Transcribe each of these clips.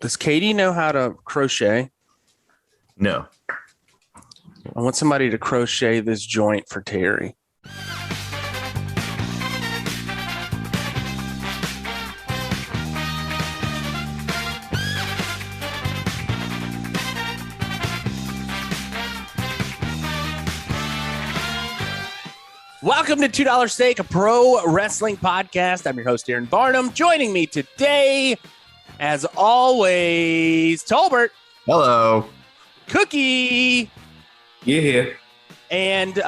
Does Katie know how to crochet? No. I want somebody to crochet this joint for Terry. Welcome to $2 Steak, a pro wrestling podcast. I'm your host, Aaron Varnam. Joining me today, as always, Tolbert. Hello. Cookie. Yeah. And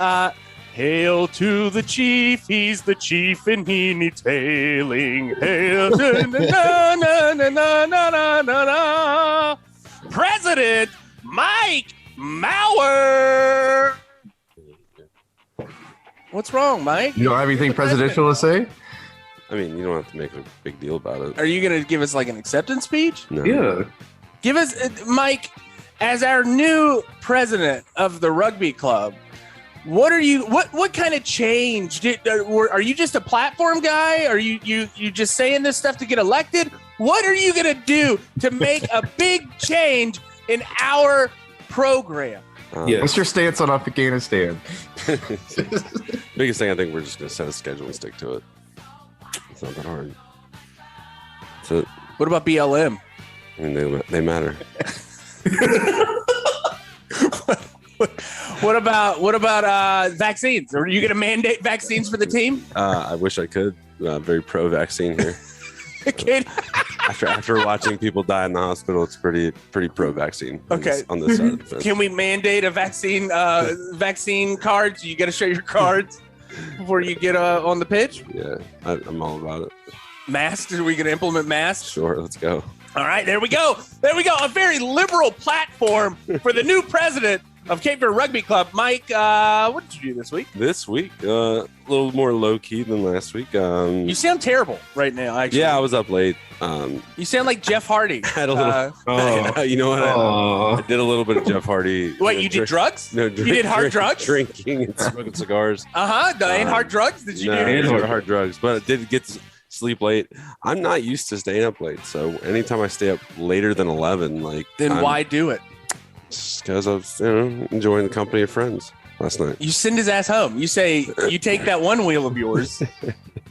hail to the chief. He's the chief and he needs hailing. Hail to na, na, na, na, na, na, na, na. President Mike Maurer. What's wrong, Mike? You don't have anything presidential to say? I mean, you don't have to make a big deal about it. Are you going to give us like an acceptance speech? No. Yeah. Give us, Mike, as our new president of the rugby club, what kind of change? Are you just a platform guy? Are you just saying this stuff to get elected? What are you going to do to make a big change in our program? Yes. What's your stance on Afghanistan? Biggest thing, I think we're just going to set a schedule and stick to it. It's not that hard. So, What about BLM? I mean, they matter. What about vaccines? Are you going to mandate vaccines for the team? I wish I could. Very pro-vaccine here. Kid? After watching people die in the hospital, it's pretty pro-vaccine. Okay. On this side of the fence. Can we mandate a vaccine cards? You got to show your cards before you get on the pitch. Yeah, I'm all about it. Masks? Are we going to implement masks? Sure, let's go. All right, there we go. A very liberal platform for the new president of Cape Fear Rugby Club. Mike, what did you do this week? This week, a little more low-key than last week. You sound terrible right now, actually. Yeah, I was up late. You sound like Jeff Hardy. I had a little. You know what? I did a little bit of Jeff Hardy. What, you did drugs? No, you did hard drugs? Drinking and smoking cigars. And hard drugs? Did you No, do? hard drugs, but I did get to sleep late. I'm not used to staying up late, so anytime I stay up later than 11, then why do it? Because I was, enjoying the company of friends last night. You send his ass home. You say you take that one wheel of yours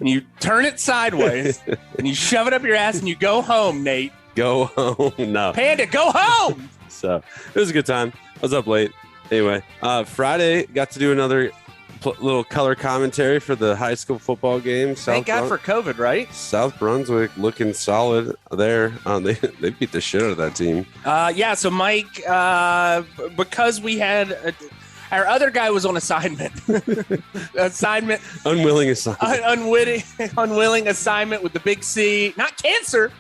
and you turn it sideways and you shove it up your ass and you go home, Nate. Go home. No. Panda, go home. So it was a good time. I was up late. Anyway, Friday got to do another little color commentary for the high school football game. Thank God for COVID, right? South Brunswick looking solid there. They beat the shit out of that team. So Mike, because we had our other guy was on assignment. Unwilling assignment. Unwilling assignment with the big C, not cancer.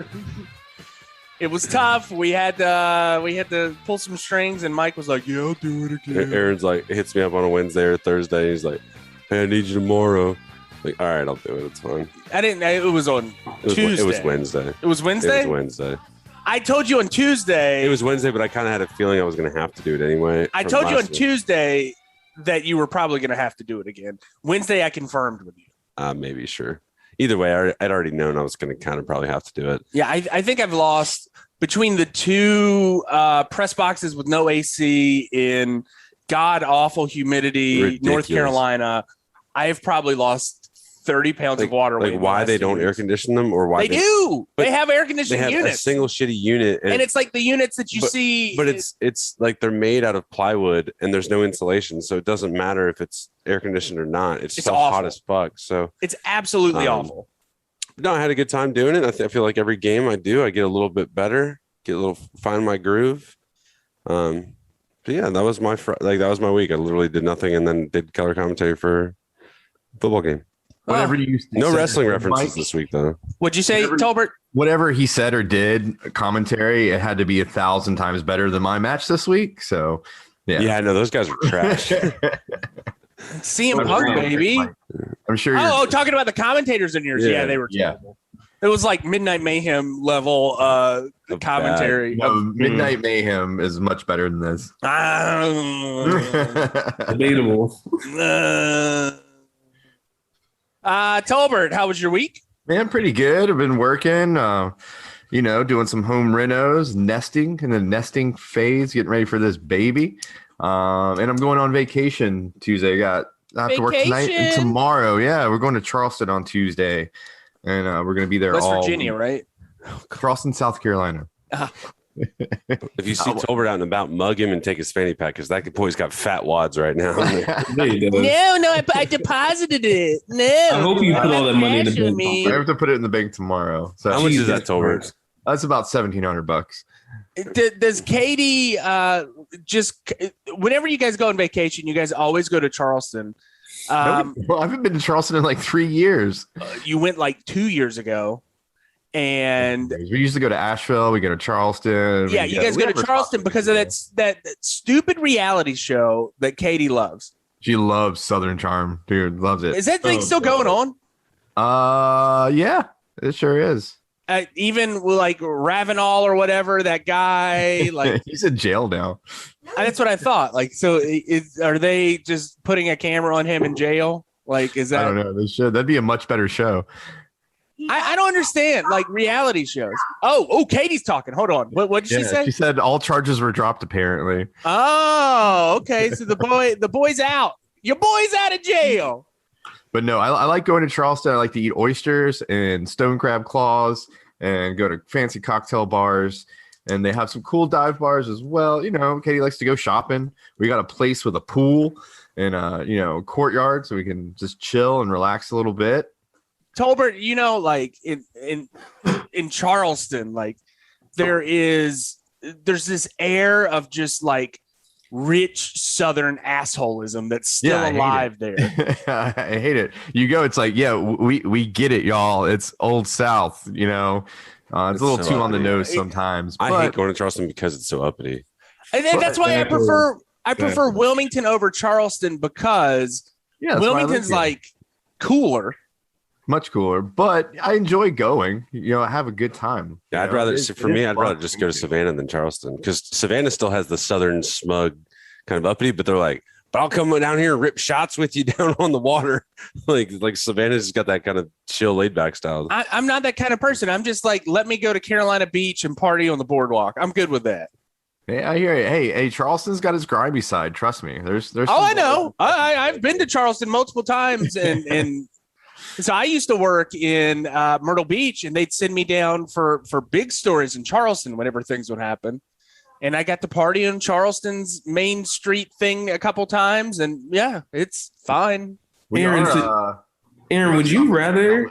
It was tough. We had to pull some strings, and Mike was like, "Yeah, I'll do it again." Aaron's like, hits me up on a Wednesday or Thursday. He's like, "Hey, I need you tomorrow." Like, all right, I'll do it. It's fine. I didn't. It was on Tuesday. It was Wednesday. It was Wednesday. It was Wednesday. I told you on Tuesday. It was Wednesday, but I kind of had a feeling I was going to have to do it anyway. I told you on Tuesday that you were probably going to have to do it again. Wednesday, I confirmed with you. Maybe, sure. Either way, I'd already known I was going to kind of probably have to do it. Yeah, I think I've lost between the two press boxes with no AC in god-awful humidity, Ridiculous. North Carolina. I have probably lost 30 pounds of water weight. Like why they don't air condition them or why they do. They have air conditioning units. They have units. a single shitty unit. And it's like the units that you see. But it's like they're made out of plywood and there's no insulation. So it doesn't matter if it's air conditioned or not. It's so awful. hot as fuck. So it's absolutely awful. No, I had a good time doing it. I feel like every game I do, I get a little bit better, find my groove. But yeah, that was my that was my week. I literally did nothing and then did color commentary for football game. Whatever you no wrestling references Mike, this week, though. What'd you say, Tolbert? Whatever he said or did, commentary, it had to be 1,000 times better than my match this week. So, yeah. Yeah, no, those guys are trash. CM Punk, baby. I'm sure. Talking about the commentators in yours. Yeah, they were terrible. It was like Midnight Mayhem level commentary. No, Midnight Mayhem is much better than this. Debatable. Tolbert, how was your week? Man, pretty good. I've been working. doing some home renos, nesting in the nesting phase, getting ready for this baby. And I'm going on vacation Tuesday. I have to work tonight and tomorrow. Yeah, we're going to Charleston on Tuesday, and we're going to be there West all Virginia, week. Right? Charleston, South Carolina. If you see Tolbert out and about, mug him and take his fanny pack because that boy's got fat wads right now. No, I deposited it. No, I hope you put all that money in the bank. I have to put it in the bank tomorrow. So How much is that, Tolbert? That's about $1,700. Does Katie just whenever you guys go on vacation, you guys always go to Charleston? Well, I haven't been to Charleston in like 3 years. You went like 2 years ago. And we used to go to Asheville. We go to Charleston. Yeah, you guys go to Charleston because of that stupid reality show that Katie loves. She loves Southern Charm, dude. Loves it. Is that thing still going on? Yeah, it sure is. Even with like Ravenel or whatever, that guy, like he's in jail now. That's what I thought. Like, so are they just putting a camera on him in jail? Like, is that? I don't know. They should. That'd be a much better show. I don't understand like reality shows. Oh, Katie's talking. Hold on. What did she say? She said all charges were dropped apparently. Oh, okay. So the boy's out. Your boy's out of jail. But no, I like going to Charleston. I like to eat oysters and stone crab claws and go to fancy cocktail bars. And they have some cool dive bars as well. Katie likes to go shopping. We got a place with a pool and courtyard so we can just chill and relax a little bit. Tolbert, like in Charleston, like there's this air of just like rich Southern assholism that's still alive there. I hate it. You go, it's like, yeah, we get it, y'all. It's Old South, it's a little too on the nose sometimes. I hate going to Charleston because it's so uppity. And that's why I prefer Wilmington over Charleston because Wilmington's like cooler. Much cooler, but I enjoy going. I have a good time. Yeah, I'd rather just go to Savannah than Charleston because Savannah still has the Southern smug kind of uppity, but they're like, but I'll come down here and rip shots with you down on the water. like Savannah's got that kind of chill, laid back style. I'm not that kind of person. I'm just like, let me go to Carolina Beach and party on the boardwalk. I'm good with that. Hey, I hear you. Hey, Charleston's got his grimy side. Trust me. There's. I know. I've been to Charleston multiple times and. So I used to work in Myrtle Beach, and they'd send me down for big stories in Charleston whenever things would happen. And I got to party in Charleston's Main Street thing a couple times, and yeah, it's fine. Aaron, would you rather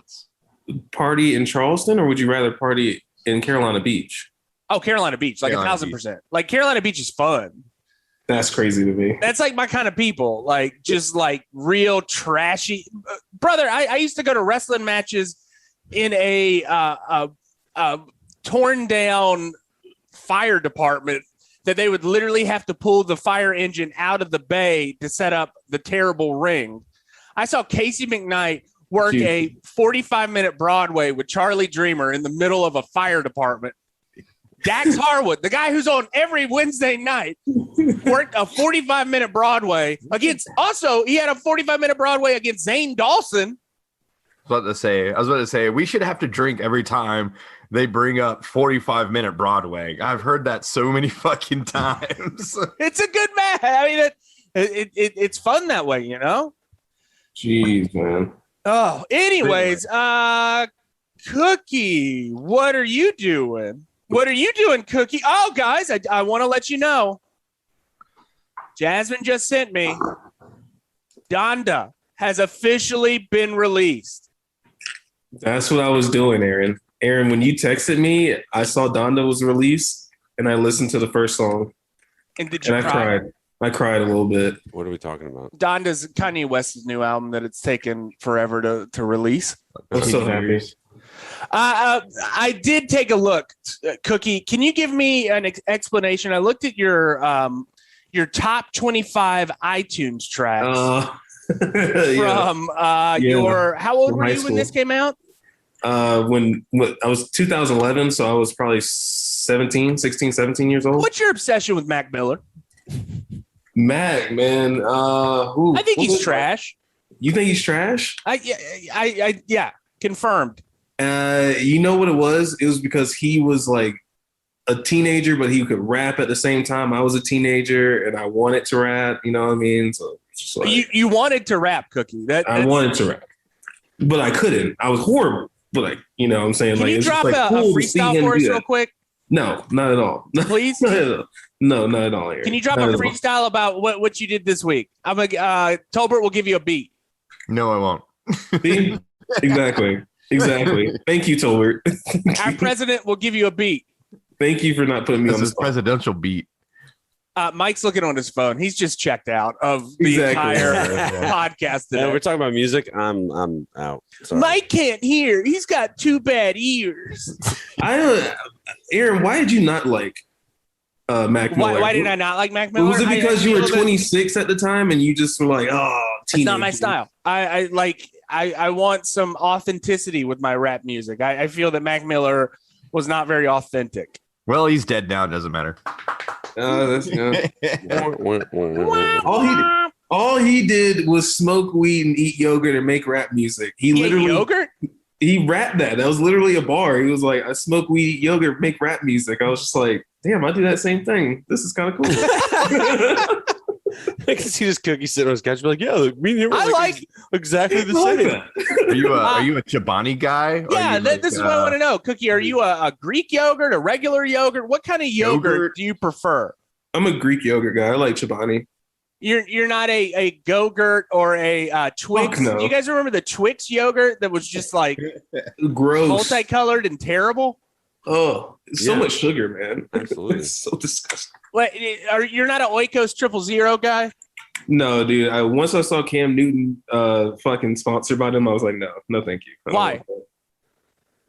party in Charleston or would you rather party in Carolina Beach? Oh, Carolina Beach, like 1,000%. Like Carolina Beach is fun. That's crazy to me. That's like my kind of people, like just like real trashy. Brother, I used to go to wrestling matches in a torn down fire department that they would literally have to pull the fire engine out of the bay to set up the terrible ring. I saw Casey McKnight work a 45-minute Broadway with Charlie Dreamer in the middle of a fire department. Dax Harwood, the guy who's on every Wednesday night, worked a 45-minute Broadway against. Also, he had a 45-minute Broadway against Zane Dawson. I was about to say, we should have to drink every time they bring up 45-minute Broadway. I've heard that so many fucking times. It's a good match. I mean, it's fun that way, Jeez, man. Oh, anyways, Cookie, what are you doing? What are you doing, Cookie? Oh, guys, I want to let you know. Jasmine just sent me. Donda has officially been released. That's what I was doing, Aaron. Aaron, when you texted me, I saw Donda was released, and I listened to the first song. And did you cry? I cried. I cried a little bit. What are we talking about? Donda's Kanye West's new album that it's taken forever to release. I'm so happy. I did take a look. Cookie, can you give me an explanation? I looked at your top 25 iTunes tracks from your. How old were you when this came out? When I was 2011, so I was probably 16, 17 years old. What's your obsession with Mac Miller? Mac, man. I think he's trash. You think he's trash? Yeah, confirmed. You know what it was? It was because he was like a teenager, but he could rap at the same time. I was a teenager and I wanted to rap. You know what I mean? So it's just like, you wanted to rap, Cookie. I wanted to rap, but I couldn't. I was horrible. But like, you know what I'm saying? Can like, you it's drop just like a cool to see freestyle him for us do real that. quick? No, not at all. Please? No, not at all. Aaron. Can you drop Not a at all. freestyle about what you did this week? Tolbert will give you a beat. No, I won't. See? Exactly. Thank you, Tolbert. Our president will give you a beat. Thank you for not putting me This on the is spot. presidential beat. Mike's looking on his phone. He's just checked out of the Exactly. entire podcast today. We're talking about music. I'm out. Sorry. Mike can't hear. He's got 2 bad ears. Aaron, why did you not like Mac Miller? Why did I not like Mac Miller? Was it because I you were feel that 26 at the time and you just were like, oh, It's not my teenager. style. I want some authenticity with my rap music. I feel that Mac Miller was not very authentic. Well, he's dead now. It doesn't matter. That's, all he did was smoke weed and eat yogurt and make rap music. He He ate literally yogurt? he rapped that. That was literally a bar. He was like, I smoke weed, eat yogurt, make rap music. I was just like, damn, I do that same thing. This is kind of cool. I can see this Cookie sitting on his couch, be like, "Yeah, me and him are I like exactly the I like same." that. Are you a Chobani guy? Or Yeah, are you this is what I want to know. Cookie, are you a Greek yogurt, a regular yogurt? What kind of yogurt do you prefer? I'm a Greek yogurt guy. I like Chobani. You're not a Go-Gurt or a Twix. Fuck no. Do you guys remember the Twix yogurt that was just like Gross. multicolored and terrible? Oh, it's so Yeah. much sugar, man. Absolutely. It's so disgusting. What? You're not an Oikos 000 guy? No, dude. Once I saw Cam Newton fucking sponsored by them, I was like, no, thank you. I don't Why? want that.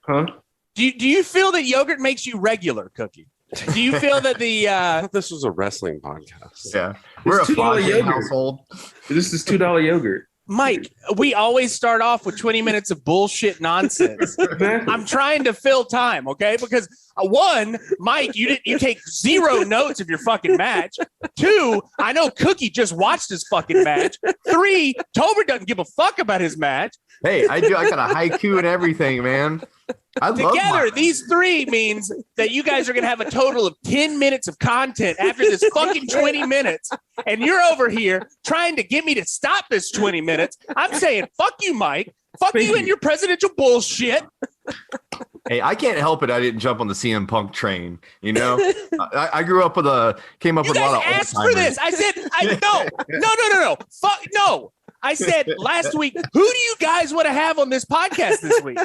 Huh? Do you feel that yogurt makes you regular, Cookie? Do you feel that the I thought this was a wrestling podcast. Yeah, we're a $2 5 yogurt. household. This is $2 yogurt. Mike, we always start off with 20 minutes of bullshit nonsense. I'm trying to fill time, okay? Because one, Mike, you take 0 notes of your fucking match. 2, I know Cookie just watched his fucking match. 3, Tolbert doesn't give a fuck about his match. Hey, I got a HighKu and everything, man. I love Together, mine. these 3 means that you guys are going to have a total of 10 minutes of content after this fucking 20 minutes. And you're over here trying to get me to stop this 20 minutes. I'm saying, fuck you, Mike. Fuck you and your presidential bullshit. Hey, I can't help it. I didn't jump on the CM Punk train. You know, I grew up came up You with a lot guys of asked old for this. I said, no. Fuck no. I said last week, who do you guys want to have on this podcast this week?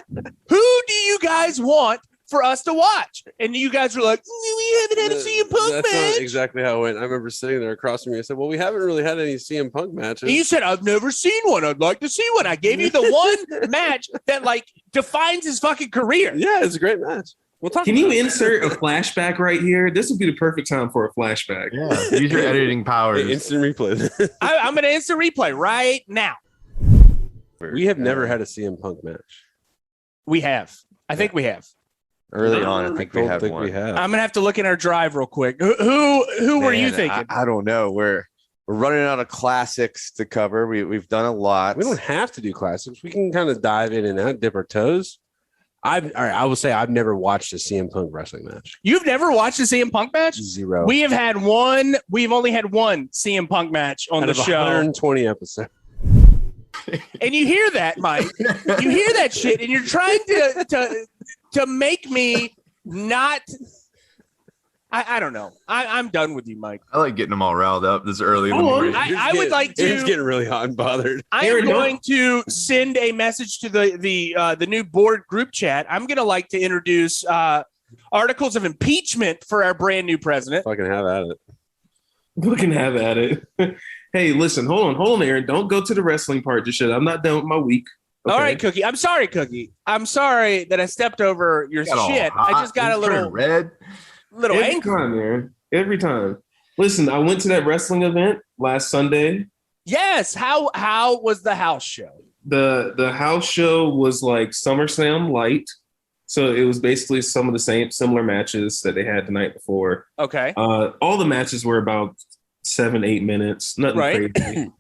Who do you guys want for us to watch? And you guys were like, we haven't had a CM Punk That's match. not exactly how it went. I remember sitting there across from me. I said, "Well, we haven't really had any CM Punk matches." And you said, I've never seen one. I'd like to see one. I gave you the one match that like defines his fucking career. Yeah, it's a great match. We'll talk. Can you about it. insert a flashback right here? This would be the perfect time for a flashback. Yeah, use your editing powers. Hey, instant replay? I'm going to instant replay right now. We have never had a CM Punk match. We have. I think we have. Early on, I think we don't have think one. we have. I'm gonna have to look in our drive real quick. Who were you Man, thinking? I don't know. We're running out of classics to cover. We've done a lot. We don't have to do classics. We can kind of dive in and out, dip our toes. All right, I will say I've never watched a CM Punk wrestling match. You've never watched a CM Punk match? 0. We have had one. We've only had one CM Punk match on out the of show. 120 episodes. And you hear that, Mike? You hear that shit, and you're trying to make me not. I don't know. I'm done with you, Mike. I like getting them all riled up this early in the Oh, morning. I would like to. It's getting really hot and bothered. I'm Aaron, going to send a message to the new board group chat. I'm going to like to introduce articles of impeachment for our brand new president. Fucking have at it. We can have at it. Hey, listen, hold on, Aaron. Don't go to the wrestling part just yet. I'm not done with my week. Okay? All right, Cookie. I'm sorry, Cookie. I'm sorry that I stepped over your Got all shit. hot. I just got a It's turning little red. Every angry. time, Aaron. Every time. Listen, I went to that wrestling event last Sunday. Yes. How was the house show? The house show was like SummerSlam light. So it was basically some of the similar matches that they had the night before. Okay. All the matches were about 7-8 minutes. Nothing Right. crazy.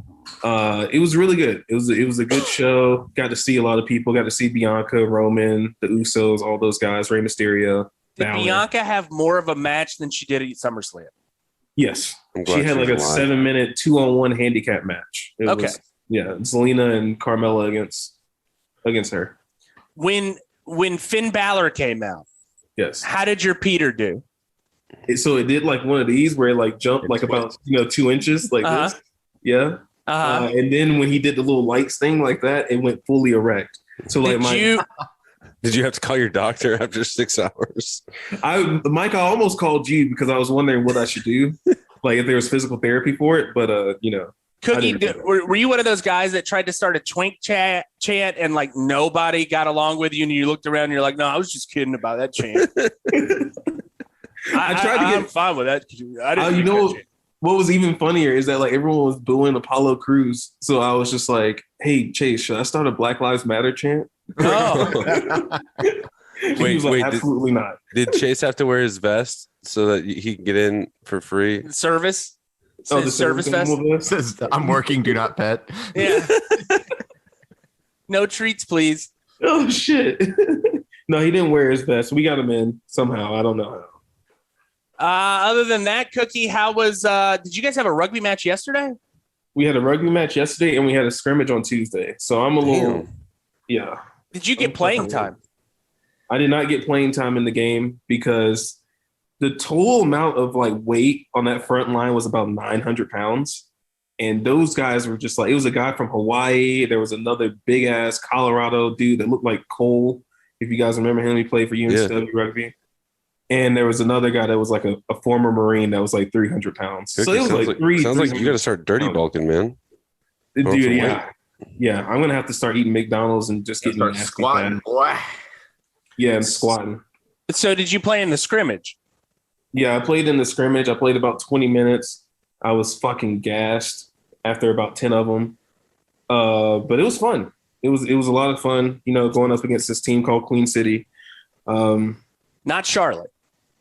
It was really good. It was a good show. Got to see a lot of people. Got to see Bianca, Roman, the Usos, all those guys, Rey Mysterio. Did Balor. Bianca have more of a match than she did at SummerSlam? Yes. I'm glad She had like a alive. 7-minute 2-on-1 handicap match. It Okay. was, yeah, Zelina and Carmella against her. When Finn Balor came out, Yes. how did your Peter do? So it did like one of these where it like jumped like about 2 inches like Uh-huh. this. Yeah. And then when he did the little lights thing like that, it went fully erect. So like Did you have to call your doctor after 6 hours? Mike, I almost called you because I was wondering what I should do, like if there was physical therapy for it. But Cookie, were you one of those guys that tried to start a twink chant and like nobody got along with you and you looked around and you're like, no, I was just kidding about that chant. I'm fine with that. I didn't what was even funnier is that like everyone was booing Apollo Crews. So I was just like, hey, Chase, should I start a Black Lives Matter chant? Oh. Wait, absolutely not. Did Chase have to wear his vest so that he can get in for free? Service. The service vest. Says, I'm working, do not pet. Yeah. No treats, please. Oh shit. No, he didn't wear his vest. We got him in somehow. I don't know how. Other than that, Cookie, how was did you guys have a rugby match yesterday? We had a rugby match yesterday and we had a scrimmage on Tuesday. So I'm a little Did you get playing time? I did not get playing time in the game because the total amount of like weight on that front line was about 900 pounds. And those guys were just like, it was a guy from Hawaii. There was another big ass Colorado dude that looked like Cole. If you guys remember him, he played for UNCW rugby. And there was another guy that was like a former Marine that was like 300 pounds. Cookie, so it was sounds like you got to start dirty bulking, man. Dude, yeah. Yeah, I'm going to have to start eating McDonald's and just getting squatting, boy. Yeah, and squatting. So did you play in the scrimmage? Yeah, I played in the scrimmage. I played about 20 minutes. I was fucking gassed after about 10 of them. But it was fun. It was a lot of fun, going up against this team called Queen City. Not Charlotte.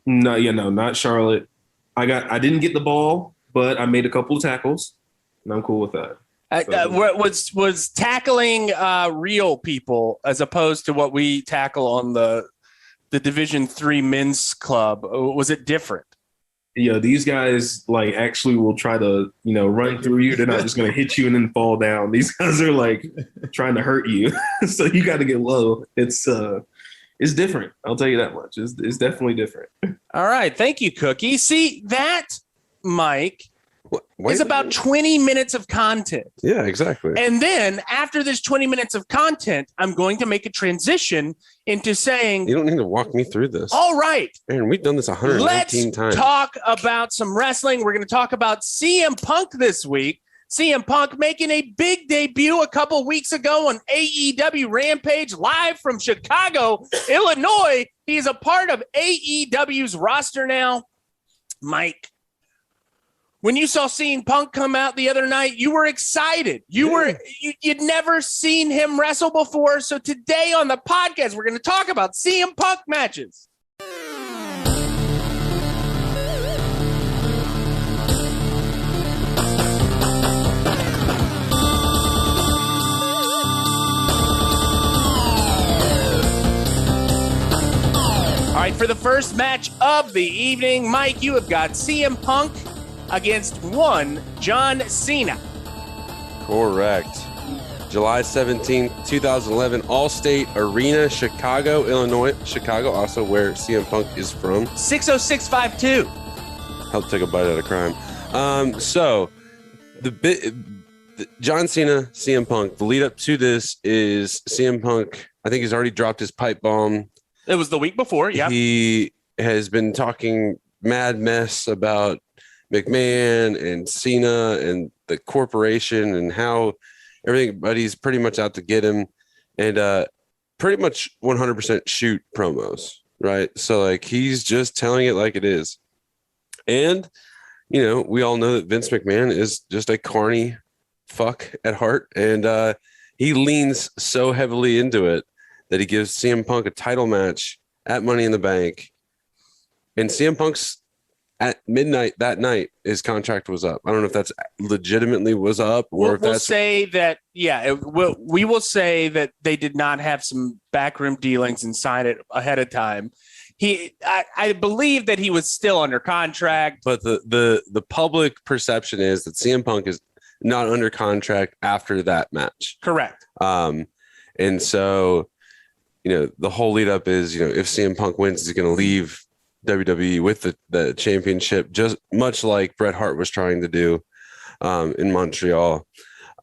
No, not Charlotte. I didn't get the ball, but I made a couple of tackles, and I'm cool with that. Was tackling real people as opposed to what we tackle on the Division III men's club? Was it different? Yeah, these guys like actually will try to run through you. They're not just going to hit you and then fall down. These guys are like trying to hurt you, so you got to get low. It's different. I'll tell you that much. It's definitely different. All right, thank you, Cookie. See that, Mike. It's about 20 minutes of content. Yeah, exactly. And then after this 20 minutes of content, I'm going to make a transition into saying, you don't need to walk me through this. All right. Aaron, we've done this 119 times. Let's talk about some wrestling. We're going to talk about CM Punk this week. CM Punk making a big debut a couple weeks ago on AEW Rampage live from Chicago, Illinois. He's a part of AEW's roster now. Mike, when you saw CM Punk come out the other night, you were excited. You'd never seen him wrestle before. So today on the podcast, we're going to talk about CM Punk matches. All right, for the first match of the evening, Mike, you have got CM Punk against one John Cena. Correct. July 17th, 2011, Allstate Arena, Chicago, Illinois. Chicago, also where CM Punk is from. 60652. Help take a bite out of crime. So John Cena, CM Punk. The lead up to this is CM Punk. I think he's already dropped his pipe bomb. It was the week before, yeah. He has been talking mad mess about McMahon and Cena and the corporation and how everybody's pretty much out to get him, and pretty much 100% shoot promos, right? So like he's just telling it like it is. And, we all know that Vince McMahon is just a carny fuck at heart. And he leans so heavily into it that he gives CM Punk a title match at Money in the Bank. And CM Punk's at midnight that night, his contract was up. I don't know if that's legitimately was up or if we'll that's say that. Yeah, we will say that they did not have some backroom dealings and sign it ahead of time. I believe that he was still under contract. But the public perception is that CM Punk is not under contract after that match. Correct. And so, the whole lead up is, if CM Punk wins, he's going to leave WWE with the championship, just much like Bret Hart was trying to do in Montreal.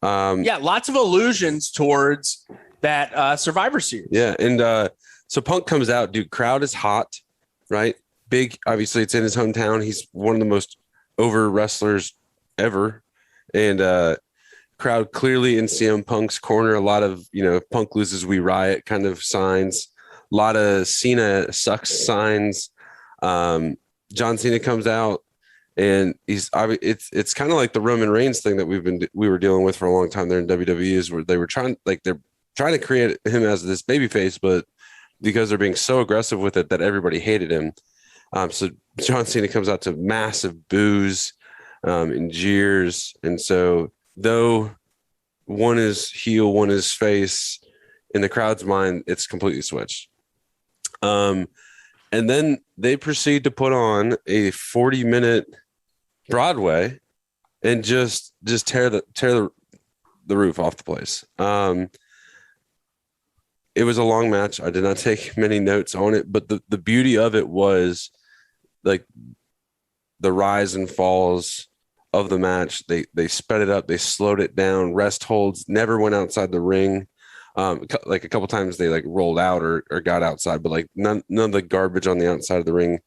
Lots of allusions towards that Survivor Series. Yeah, and so Punk comes out, dude. Crowd is hot, right? Big. Obviously, it's in his hometown. He's one of the most over wrestlers ever, and crowd clearly in CM Punk's corner. A lot of Punk loses, we riot kind of signs. A lot of Cena sucks signs. John Cena comes out, and it's kind of like the Roman Reigns thing that we were dealing with for a long time there in WWE, is where they're trying to create him as this babyface, but because they're being so aggressive with it that everybody hated him. So John Cena comes out to massive boos and jeers. And so though one is heel, one is face, in the crowd's mind, it's completely switched. And then they proceed to put on a 40-minute Broadway and just tear the roof off the place. It was a long match. I did not take many notes on it, but the beauty of it was like the rise and falls of the match. They sped it up, they slowed it down, rest holds, never went outside the ring. Like a couple times they like rolled out or got outside, but like none of the garbage on the outside of the ring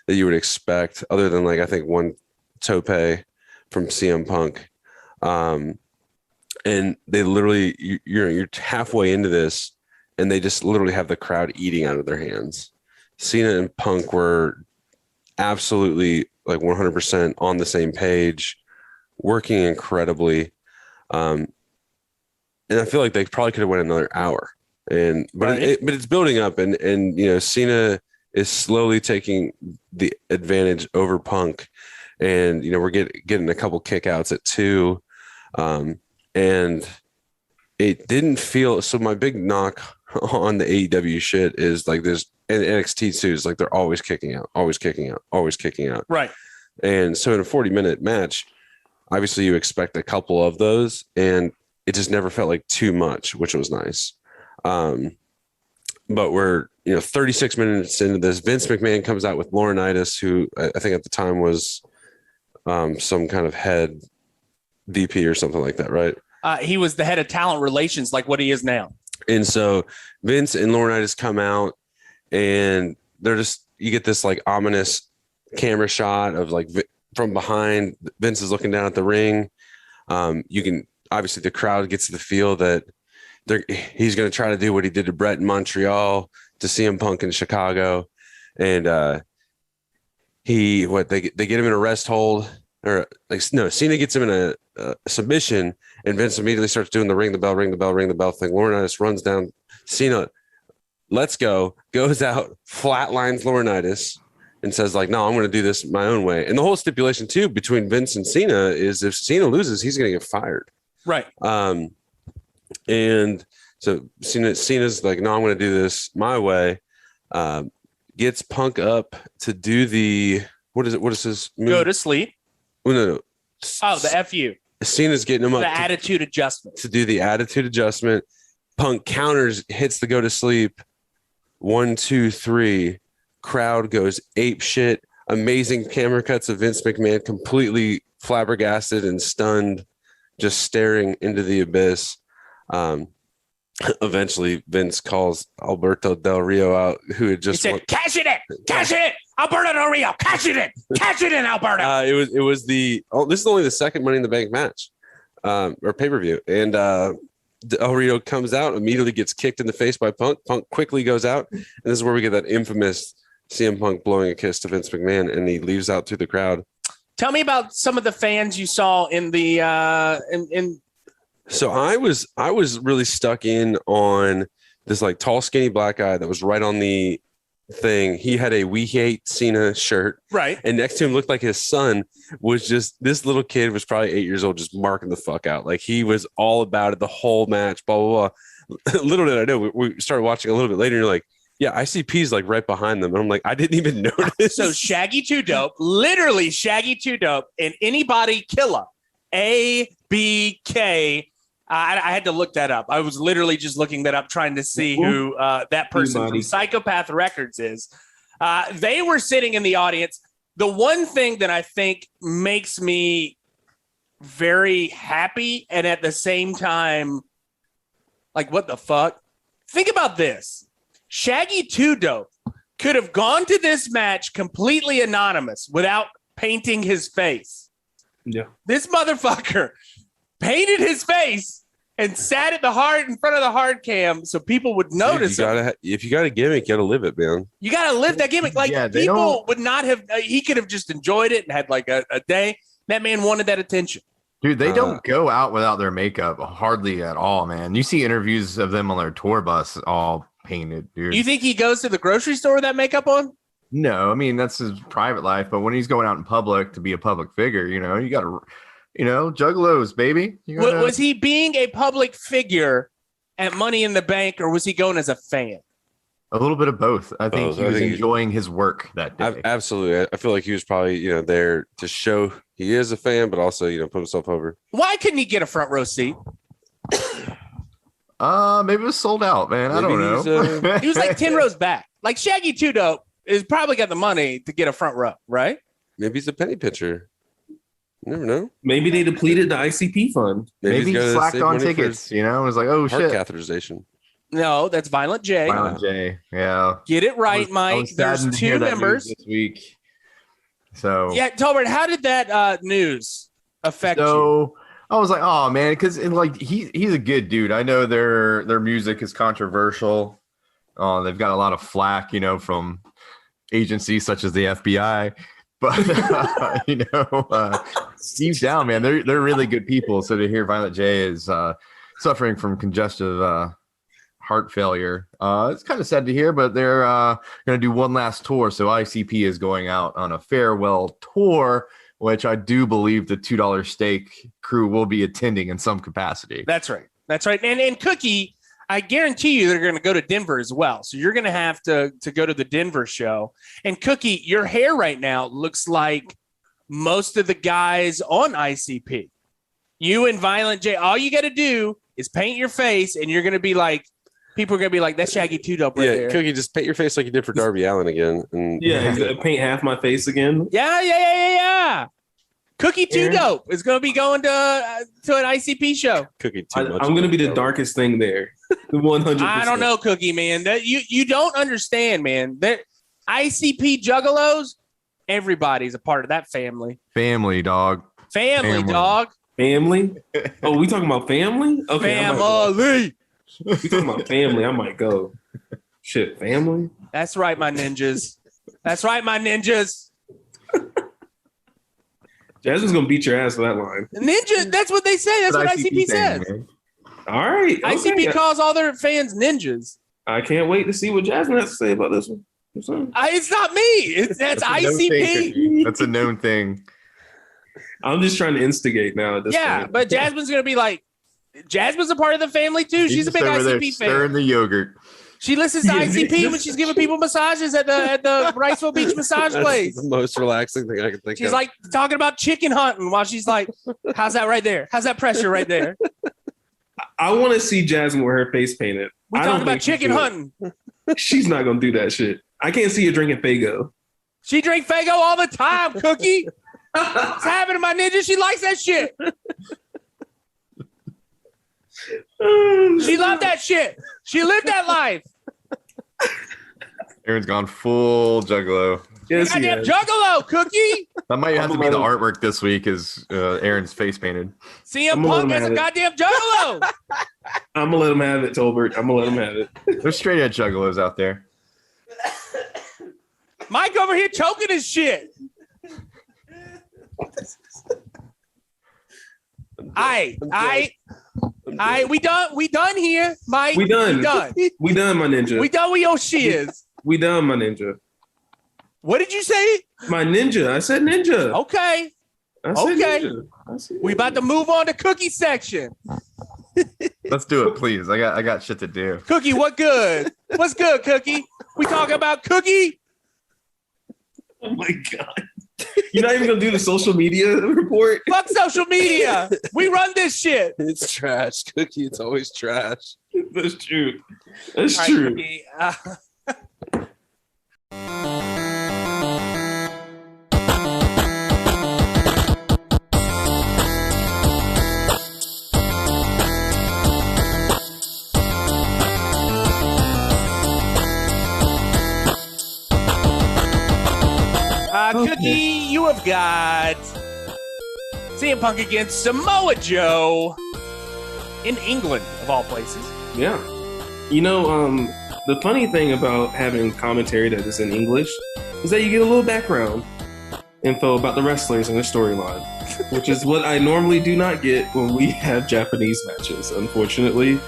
that you would expect, other than like I think one tope from CM Punk. And they literally you're halfway into this, and they just literally have the crowd eating out of their hands. Cena and Punk were absolutely like 100% on the same page, working incredibly. And I feel like they probably could have went another hour. But it's building up, and Cena is slowly taking the advantage over Punk, and we're getting a couple kickouts at 2, and it didn't feel so. My big knock on the AEW shit is like this, and NXT too, is like they're always kicking out, always kicking out, always kicking out. Right. And so in a 40-minute match, obviously you expect a couple of those, and it just never felt like too much, which was nice. But we're 36 minutes into this. Vince McMahon comes out with Laurinaitis, who I think at the time was some kind of head VP or something like that, right? He was the head of talent relations, like what he is now. And so Vince and Laurinaitis come out, and they're you get this like ominous camera shot of like from behind. Vince is looking down at the ring. You can obviously, the crowd gets the feel that he's going to try to do what he did to Bret in Montreal to CM Punk in Chicago. And they get him in a rest hold, or like, no, Cena gets him in a submission, and Vince immediately starts doing the ring the bell thing. Laurinaitis runs down. Cena, let's go, goes out, flatlines Laurinaitis, and says like, no, I'm going to do this my own way. And the whole stipulation too between Vince and Cena is if Cena loses, he's going to get fired. Right. And so Cena's like, no, I'm going to do this my way. Gets Punk up to do the, what is his move? Go to sleep. Oh, no. Oh, the FU. Cena's getting him up. The attitude adjustment. To do the attitude adjustment. Punk counters, hits the go to sleep. 1, 2, 3. Crowd goes ape shit. Amazing camera cuts of Vince McMahon completely flabbergasted and stunned, just staring into the abyss. Eventually, Vince calls Alberto Del Rio out, who had just cash it in, Alberto Del Rio, cash it in, Alberto. It was this is only the second Money in the Bank match, or pay-per-view, and Del Rio comes out, immediately gets kicked in the face by Punk. Punk quickly goes out, and this is where we get that infamous CM Punk blowing a kiss to Vince McMahon, and he leaves out through the crowd. Tell me about some of the fans you saw in the So I was really stuck in on this like tall, skinny black guy that was right on the thing, he had a "We Hate Cena" shirt, Right. and next to him looked like his son was just this little kid was probably 8 years old, just marking the fuck out. Like he was all about it the whole match. Blah blah blah. Little did I know, we started watching a little bit later. And you're like, yeah, ICP's like right behind them, and I'm like, I didn't even notice. So Shaggy 2 Dope, literally Shaggy 2 Dope, and Anybody Killer, ABK. I had to look that up. I was literally just looking that up, trying to see who that person from Psychopath Records is. They were sitting in the audience. The one thing that I think makes me very happy and at the same time, like, what the fuck? Think about this. Shaggy 2 Dope could have gone to this match completely anonymous without painting his face. Yeah. This motherfucker painted his face and sat at the hard in front of the hard cam so people would notice him. If you got a gimmick, you gotta live it, man. You gotta live that gimmick. Like, people would not have. He could have just enjoyed it and had like a day. That man wanted that attention. Dude, they don't go out without their makeup hardly at all, man. You see interviews of them on their tour bus all painted, dude. You think he goes to the grocery store with that makeup on? No, I mean, that's his private life. But when he's going out in public to be a public figure, you know, you got to, you know, juggalos, baby. Was he being a public figure at Money in the Bank, or was he going as a fan? A little bit of both. I think he was enjoying his work that day. Absolutely. I feel like he was probably, you know, there to show he is a fan, but also, you know, put himself over. Why couldn't he get a front row seat? Maybe it was sold out, man. I don't know. He was like 10 rows back. Like Shaggy 2 Dope is probably got the money to get a front row, right? Maybe he's a penny pitcher. You never know. Maybe they depleted the ICP fund. Maybe he slacked on tickets, you know? It was like, oh, heart shit. catheterization. No, that's Violent J. Violent J, yeah. Get it right, Mike. There's 2 members this week. So yeah, Tolbert, how did that news affect you? I was like, oh man, because like he's a good dude. I know their music is controversial. They've got a lot of flack, you know, from agencies such as the FBI. But you know, deep down, man, they're really good people. So to hear Violent J is suffering from congestive heart failure, it's kind of sad to hear. But they're going to do one last tour. So ICP is going out on a farewell tour, which I do believe the $2 Steak crew will be attending in some capacity. That's right. That's right. And Cookie, I guarantee you they're going to go to Denver as well. So you're going to have to go to the Denver show. And Cookie, your hair right now looks like most of the guys on ICP. You and Violent J, all you got to do is paint your face, and you're going to be like, people are going to be like, that's Shaggy 2 Dope right there. Cookie, just paint your face like you did for Darby Allin again. And Paint half my face again. Yeah. Cookie 2 Dope is going to be going to an ICP show. Cookie too much. I'm going to be the darkest thing there. 100%. I don't know, Cookie, man. That you don't understand, man. That ICP juggalos, everybody's a part of that family. Family, dog. Family, dog. Family? Oh, we talking about family? Okay. Family. We talking about family. I might go. Shit, family? That's right, my ninjas. That's right, my ninjas. Jasmine's gonna beat your ass for that line. Ninja, that's what they say. That's what ICP says. Man. All right. ICP calls all their fans ninjas. I can't wait to see what Jasmine has to say about this one. It's not me. That's ICP. That's a known thing. I'm just trying to instigate now at this point. But Jasmine's gonna be like, Jasmine's a part of the family too. She's a big ICP fan. Stirring the yogurt. She listens to ICP when she's giving people massages at the Riceville Beach massage place. The most relaxing thing I can think of. She's like talking about chicken hunting while she's like, how's that right there? How's that pressure right there? I want to see Jasmine with her face painted. We're talking about chicken hunting. She's not going to do that shit. I can't see her drinking Faygo. She drink Faygo all the time, Cookie. What's happening to my ninja? She likes that shit. She loved that shit. She lived that life. Aaron's gone full juggalo. Yes, Goddamn juggalo, Cookie. That might have to be the artwork this week is Aaron's face painted. CM Punk has a goddamn juggalo. I'm going to let him have it, Tolbert. I'm going to let him have it. There's straight edge juggalos out there. Mike over here choking his shit. We done here, Mike. We done, my ninja. We done with your shiz. We done, my ninja. What did you say? My ninja. I said ninja. Okay. I said Okay. ninja. I said We about to move on to cookie section. Let's do it, please. I got shit to do. Cookie, what good? What's good, Cookie? We talking about Cookie? Oh my God. You're not even gonna do the social media report? Fuck social media. We run this shit. It's trash, Cookie. It's always trash. That's true. That's All right, true. Cookie, Cookie, you have got CM Punk against Samoa Joe in England, of all places. Yeah. You know, the funny thing about having commentary that is in English is that you get a little background info about the wrestlers and their storyline, which is what I normally do not get when we have Japanese matches, unfortunately,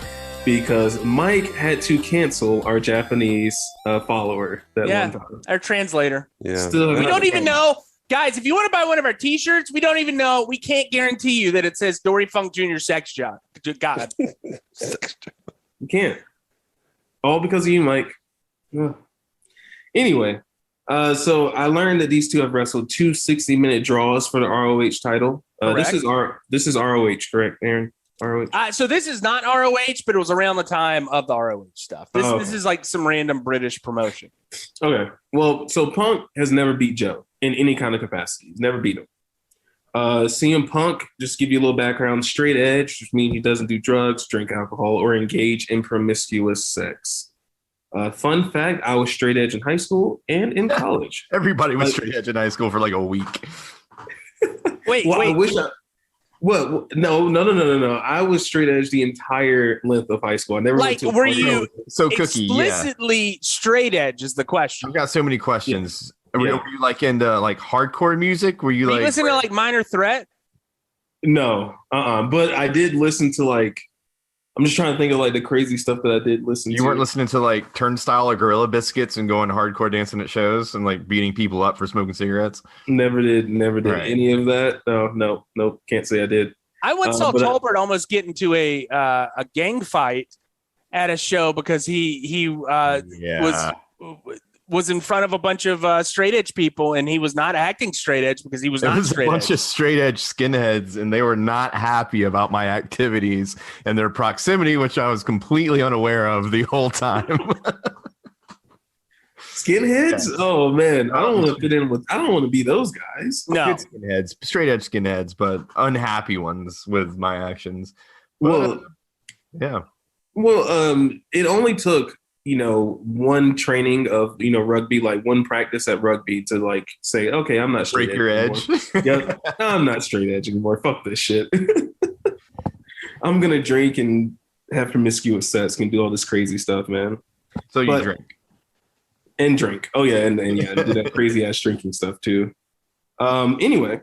because Mike had to cancel our Japanese follower that one time. Our translator. Yeah. Still We don't even know. Guys, if you want to buy one of our t-shirts, we don't even know. We can't guarantee you that it says Dory Funk Jr. Sex Job. God. You can't. All because of you, Mike. Ugh. Anyway, so I learned that these two have wrestled two 60-minute draws for the ROH title. This is ROH, correct, Aaron? ROH. So this is not ROH, but it was around the time of the ROH stuff. This is like some random British promotion. Okay. Well, so Punk has never beat Joe in any kind of capacity. He's never beat him. CM Punk, just to give you a little background, straight edge, which means he doesn't do drugs, drink alcohol, or engage in promiscuous sex. Fun fact, I was straight edge in high school and in college. Everybody was straight edge in high school for like a week. Wait. What? No. I was straight edge the entire length of high school. I never went to were you So Cookie, explicitly straight edge is the question. I've got so many questions. Yeah. Were you like into like hardcore music? Were you Did like you listen to like Minor Threat? No, but I did listen to like. I'm just trying to think of like the crazy stuff that I did listen to. You weren't listening to like Turnstile or Gorilla Biscuits and going hardcore dancing at shows and like beating people up for smoking cigarettes? Never did Right. any of that. No, can't say I did. I once saw but Tolbert almost get into a gang fight at a show because he was in front of a bunch of straight edge people, and he was not acting straight edge because he was There not was a straight bunch edge. of straight edge skinheads, and they were not happy about my activities and their proximity, which I was completely unaware of the whole time. Skinheads? Oh man, I don't want to fit in with. I don't want to be those guys. No, Good skinheads, straight edge skinheads, but unhappy ones with my actions. Well, Yeah. it only took one training of rugby, like one practice at rugby to like say, okay, I'm not straight Break your edge. Yeah, I'm not straight edge anymore. Fuck this shit. I'm gonna drink and have promiscuous sex and do all this crazy stuff, man. So you drink. And drink. Oh yeah, and yeah, do that crazy ass drinking stuff too. Anyway,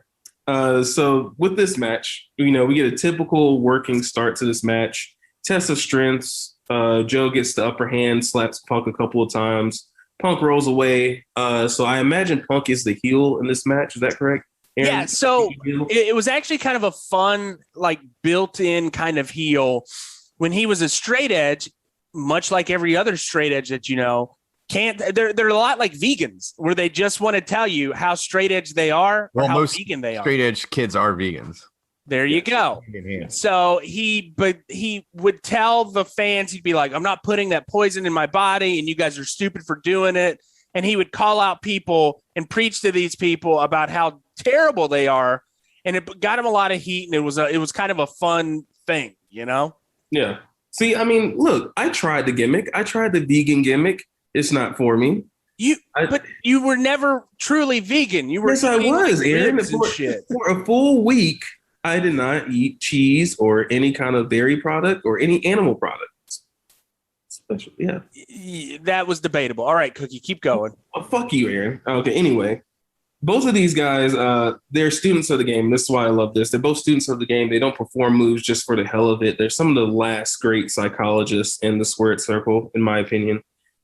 so with this match, we get a typical working start to this match. Test of strengths. Joe gets the upper hand, slaps Punk a couple of times. Punk rolls away. So I imagine Punk is the heel in this match. Is that correct, Aaron? yeah. So it was actually kind of a fun, like built-in kind of heel when he was a straight edge, much like every other straight edge that they're a lot like vegans where they just want to tell you how straight edge they are or how most vegan they are. Straight edge kids are vegans. There you go. So he would tell the fans, he'd be like, I'm not putting that poison in my body and you guys are stupid for doing it. And he would call out people and preach to these people about how terrible they are. And it got him a lot of heat. And it was kind of a fun thing, Yeah. See, I mean, look, I tried the gimmick. I tried the vegan gimmick. It's not for me. But you were never truly vegan. You were. Yes, I was, Aaron. Shit. For a full week, I did not eat cheese or any kind of dairy product or any animal products. Special, yeah. That was debatable. All right, Cookie, keep going. Oh, fuck you, Aaron. Okay, anyway. Both of these guys, they're students of the game. This is why I love this. They're both students of the game. They don't perform moves just for the hell of it. They're some of the last great psychologists in the squared circle, in my opinion.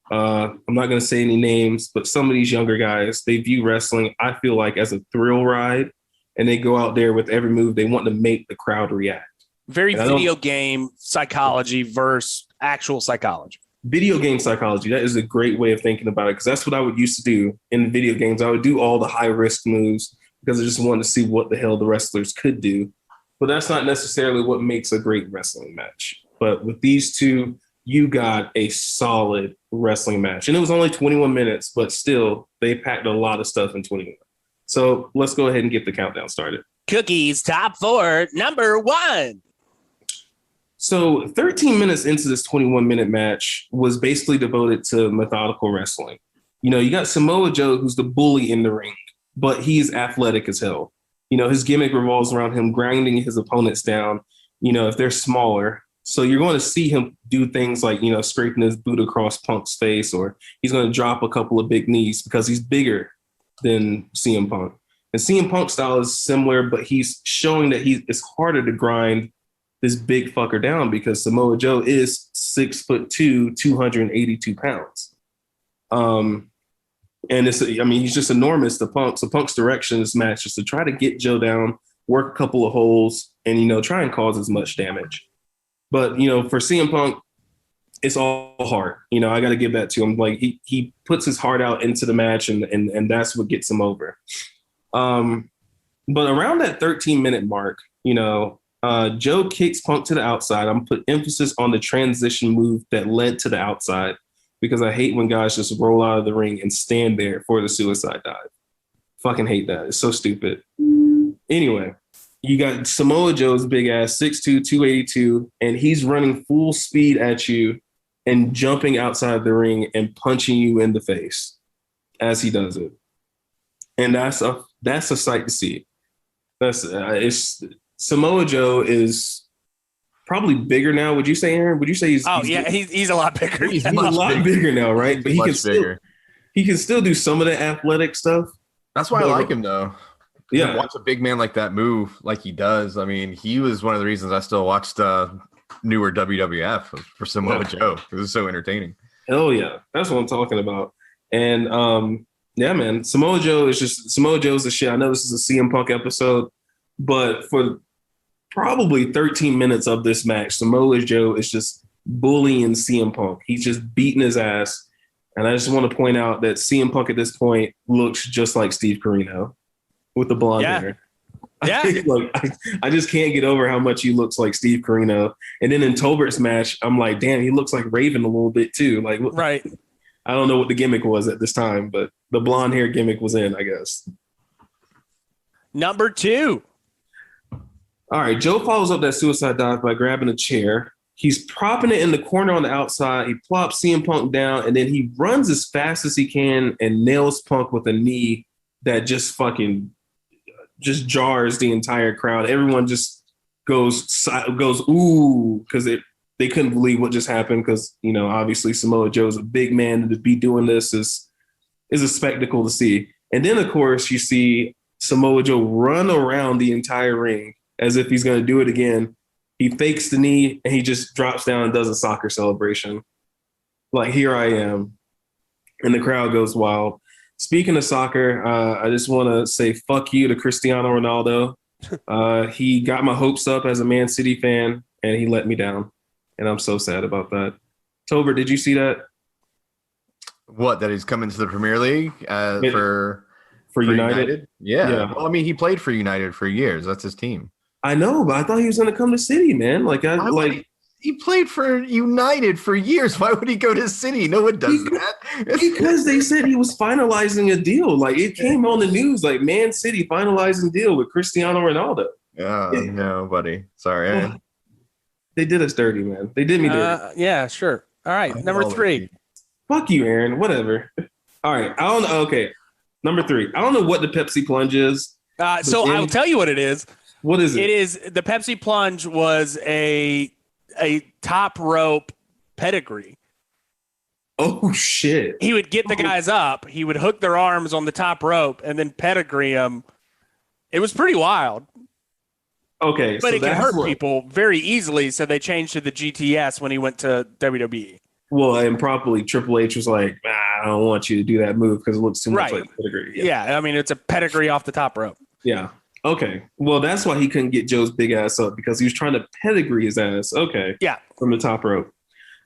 I'm not going to say any names, but some of these younger guys, they view wrestling, I feel like, as a thrill ride, and they go out there with every move. They want to make the crowd react. Very video game psychology versus actual psychology. Video game psychology, that is a great way of thinking about it, because that's what I would used to do in video games. I would do all the high-risk moves because I just wanted to see what the hell the wrestlers could do. But that's not necessarily what makes a great wrestling match. But with these two, you got a solid wrestling match. And it was only 21 minutes, but still, they packed a lot of stuff in 21. So let's go ahead and get the countdown started. Cookie's top 4, number 1. So 13 minutes into this 21-minute match was basically devoted to methodical wrestling. You know, you got Samoa Joe, who's the bully in the ring, but he's athletic as hell. You know, his gimmick revolves around him grinding his opponents down, you know, if they're smaller. So you're going to see him do things like, you know, scraping his boot across Punk's face, or he's going to drop a couple of big knees because he's bigger than CM Punk. And CM Punk's style is similar, but he's showing that it's harder to grind this big fucker down because Samoa Joe is 6'2", 282 pounds. And he's just enormous to Punk. So Punk's direction in this match is to try to get Joe down, work a couple of holes, and, you know, try and cause as much damage. But, you know, for CM Punk, it's all heart. You know, I got to give that to him. Like, he puts his heart out into the match, and that's what gets him over. But around that 13-minute mark, you know, Joe kicks Punk to the outside. I'm put emphasis on the transition move that led to the outside, because I hate when guys just roll out of the ring and stand there for the suicide dive. Fucking hate that. It's so stupid. Anyway, you got Samoa Joe's big ass, 6'2", 282, and he's running full speed at you and jumping outside the ring and punching you in the face as he does it. And that's a sight to see. Samoa Joe is probably bigger now. Would you say, Aaron? Would you say he's he's a lot bigger. He's a lot bigger now, right? But he can still do some of the athletic stuff. That's why I like him, though. Yeah, watch a big man like that move like he does. I mean, he was one of the reasons I still watched newer WWF for Samoa Joe. It was so entertaining. Hell yeah, that's what I'm talking about. And yeah, man, Samoa Joe's the shit. I know this is a CM Punk episode, but for probably 13 minutes of this match, Samoa Joe is just bullying CM Punk. He's just beating his ass. And I just want to point out that CM Punk at this point looks just like Steve Corino with the blonde hair. Yeah. I just can't get over how much he looks like Steve Corino. And then in Tolbert's match, I'm like, damn, he looks like Raven a little bit too. Like, right. I don't know what the gimmick was at this time, but the blonde hair gimmick was in, I guess. Number 2. All right, Joe follows up that suicide dive by grabbing a chair. He's propping it in the corner on the outside. He plops CM Punk down, and then he runs as fast as he can and nails Punk with a knee that just jars the entire crowd. Everyone just goes ooh, because they couldn't believe what just happened, because, you know, obviously Samoa Joe's a big man, and to be doing this is a spectacle to see. And then, of course, you see Samoa Joe run around the entire ring as if he's going to do it again. He fakes the knee, and he just drops down and does a soccer celebration. Like, here I am. And the crowd goes wild. Speaking of soccer, I just want to say fuck you to Cristiano Ronaldo. He got my hopes up as a Man City fan, and he let me down. And I'm so sad about that. Tolbert, did you see that? What, that he's coming to the Premier League for United? Yeah. Well, I mean, he played for United for years. That's his team. I know, but I thought he was going to come to City, man. He played for United for years. Why would he go to City? No one does that. Because they said he was finalizing a deal. Like, it came on the news, like, Man City finalizing deal with Cristiano Ronaldo. No, buddy. Sorry. They did us dirty, man. They did me dirty. Yeah, sure. All right, number 3. Fuck you, Aaron. Whatever. All right. I don't know. Okay. Number 3. I don't know what the Pepsi plunge is. So I will tell you what it is. What is it? It is the Pepsi plunge was a top rope pedigree. Oh shit! He would get the guys up. He would hook their arms on the top rope and then pedigree them. It was pretty wild. Okay, but it can hurt people very easily, so they changed to the GTS when he went to WWE. Well, and probably Triple H was like, I don't want you to do that move because it looks too much Right. like pedigree. Yeah, I mean, it's a pedigree off the top rope. Yeah. Okay. Well, that's why he couldn't get Joe's big ass up because he was trying to pedigree his ass. Okay. Yeah. From the top rope.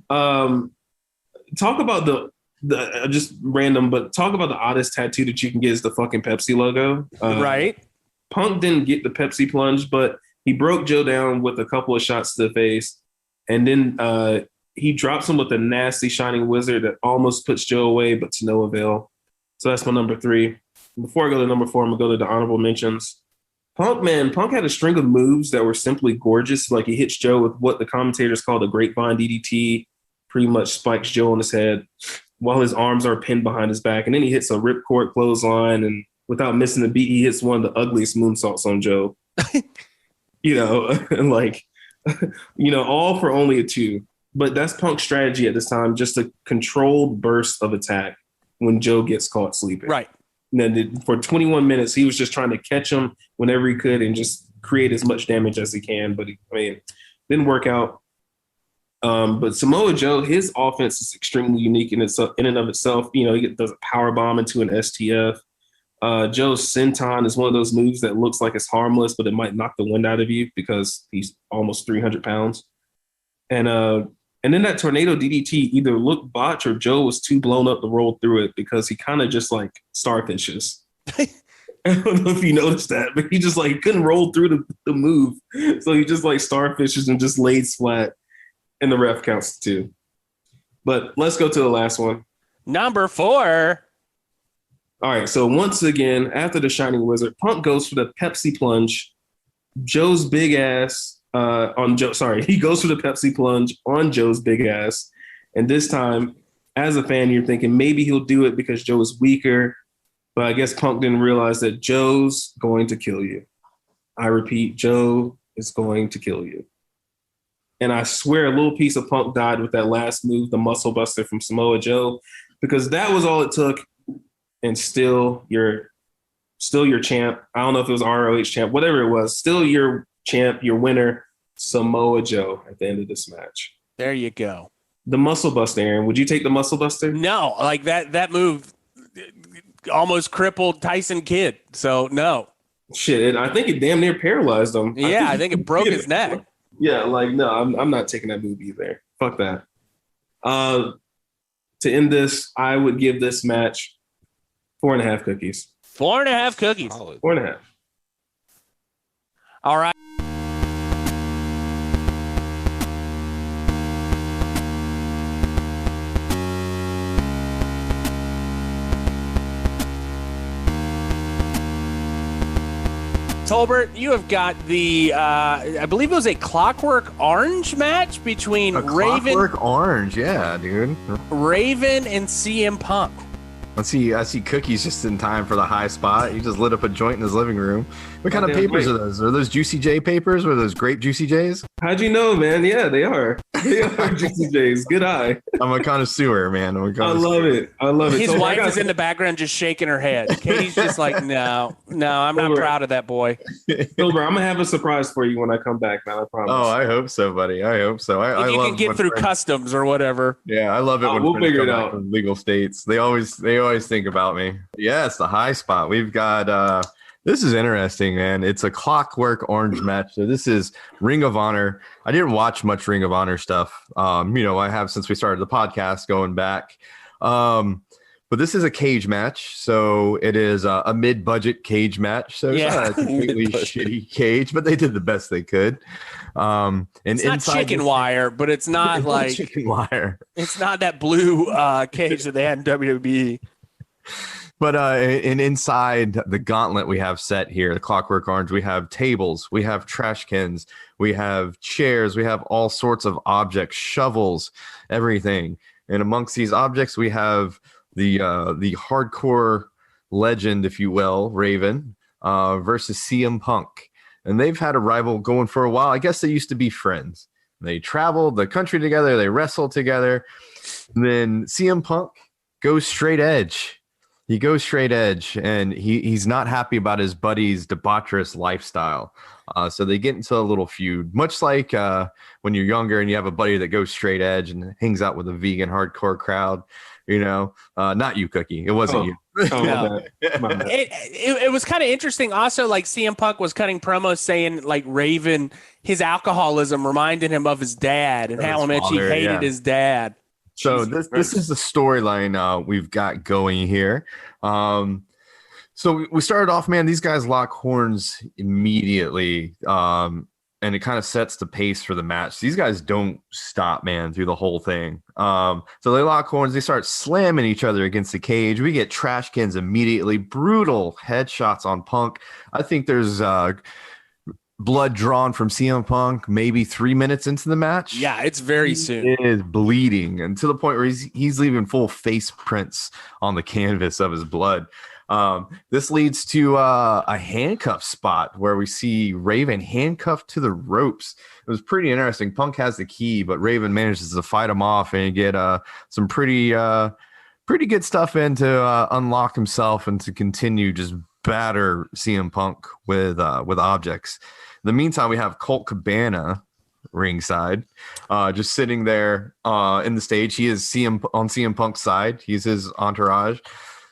Talk about the just random, but talk about the oddest tattoo that you can get is the fucking Pepsi logo. Right. Punk didn't get the Pepsi plunge, but he broke Joe down with a couple of shots to the face, and then he drops him with a nasty shining wizard that almost puts Joe away, but to no avail. So that's my number 3. Before I go to number 4, I'm gonna go to the honorable mentions. Punk had a string of moves that were simply gorgeous. Like he hits Joe with what the commentators call the grapevine DDT, pretty much spikes Joe on his head while his arms are pinned behind his back. And then he hits a ripcord clothesline, and without missing a beat, he hits one of the ugliest moonsaults on Joe. And like, all for only a 2. But that's Punk's strategy at this time, just a controlled burst of attack when Joe gets caught sleeping. Right. And then for 21 minutes, he was just trying to catch him whenever he could and just create as much damage as he can. But didn't work out. But Samoa Joe, his offense is extremely unique in and of itself. He does a power bomb into an STF. Joe's senton is one of those moves that looks like it's harmless, but it might knock the wind out of you because he's almost 300 pounds. And then that tornado DDT either looked botched or Joe was too blown up to roll through it because he kind of just like starfishes. I don't know if you noticed that, but he just like couldn't roll through the move. So he just like starfishes and just lays flat, and the ref counts 2. But let's go to the last one. Number 4. All right. So once again, after the Shining Wizard, Punk goes for the Pepsi plunge. Joe's big ass on Joe. Sorry, he goes for the Pepsi plunge on Joe's big ass. And this time, as a fan, you're thinking maybe he'll do it because Joe is weaker. But I guess Punk didn't realize that Joe's going to kill you. I repeat, Joe is going to kill you. And I swear a little piece of Punk died with that last move, the muscle buster from Samoa Joe, because that was all it took. And still your champ. I don't know if it was ROH champ, whatever it was, still your champ, your winner, Samoa Joe at the end of this match. There you go. The muscle buster, Aaron. Would you take the muscle buster? No, like that move almost crippled Tyson Kidd. So no. Shit, I think it damn near paralyzed him. Yeah, I think it broke his neck. Yeah, like no, I'm not taking that move either. Fuck that. To end this, I would give this match 4.5 cookies. 4.5 cookies. Solid. 4.5. All right. Tolbert, you have got the, I believe it was a Clockwork Orange match between Clockwork Orange, yeah, dude. Raven and CM Punk. I see Cookies just in time for the high spot. He just lit up a joint in his living room. What kind of papers are those? Are those Juicy J papers? Or are those grape Juicy J's? How'd you know, man? Yeah, they are. They are Juicy J's. Good eye. I'm a connoisseur, man. I love it. His wife is in the background just shaking her head. Katie's just like, no, I'm not proud of that boy. Silver, I'm going to have a surprise for you when I come back, man. I promise. Oh, I hope so, buddy. I hope so. If you can get through customs or whatever. Yeah, I love it when we'll figure it come out. back from legal states. They always think about me. Yes, the high spot. We've got this is interesting, man. It's a Clockwork Orange match. So this is Ring of Honor. I didn't watch much Ring of Honor stuff. I have since we started the podcast going back. But this is a cage match. So it is a mid-budget cage match. So it's not a completely shitty cage, but they did the best they could. And it's not chicken wire, but it's not like chicken wire. It's not that blue cage that they had in WWE. But and inside the gauntlet we have set here, the Clockwork Orange, we have tables, we have trash cans, we have chairs, we have all sorts of objects, shovels, everything. And amongst these objects, we have the hardcore legend, if you will, Raven, versus CM Punk. And they've had a rival going for a while. I guess they used to be friends. They traveled the country together. They wrestled together. And then CM Punk goes straight edge. He goes straight edge, and he's not happy about his buddy's debaucherous lifestyle. So they get into a little feud, much like when you're younger and you have a buddy that goes straight edge and hangs out with a vegan hardcore crowd. Not you, Cookie. It wasn't you. My bad. It was kind of interesting. Also, like CM Punk was cutting promos saying like Raven, his alcoholism reminded him of his dad and how much he hated his dad. So this is the storyline we've got going here. So we started off, man, these guys lock horns immediately. And it kind of sets the pace for the match. These guys don't stop, man, through the whole thing. So they lock horns. They start slamming each other against the cage. We get trash cans immediately. Brutal headshots on Punk. I think there's blood drawn from CM Punk maybe 3 minutes into the match. Yeah, it's very soon. He is bleeding, and to the point where he's leaving full face prints on the canvas of his blood. This leads to a handcuff spot where we see Raven handcuffed to the ropes. It was pretty interesting. Punk has the key, but Raven manages to fight him off and get some pretty good stuff in to unlock himself and to continue just batter CM Punk with objects. In the meantime, we have Colt Cabana ringside, just sitting there in the stage. He is on CM Punk's side. He's his entourage.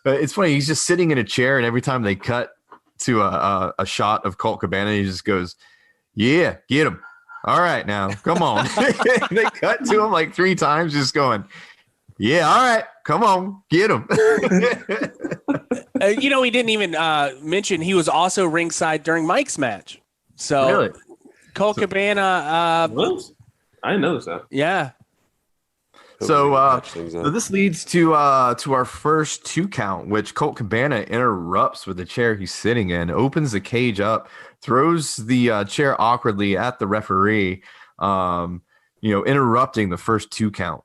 It's funny. He's just sitting in a chair, and every time they cut to a shot of Colt Cabana, he just goes, "Yeah, get him. All right, now, come on." They cut to him like 3 times, just going, "Yeah, all right, come on, get him." We didn't even mention he was also ringside during Mike's match. So Really? Colt Cabana. What? I didn't notice that. Yeah. So this leads to our first 2 count, which Colt Cabana interrupts with the chair he's sitting in, opens the cage up, throws the chair awkwardly at the referee, interrupting the first 2 count.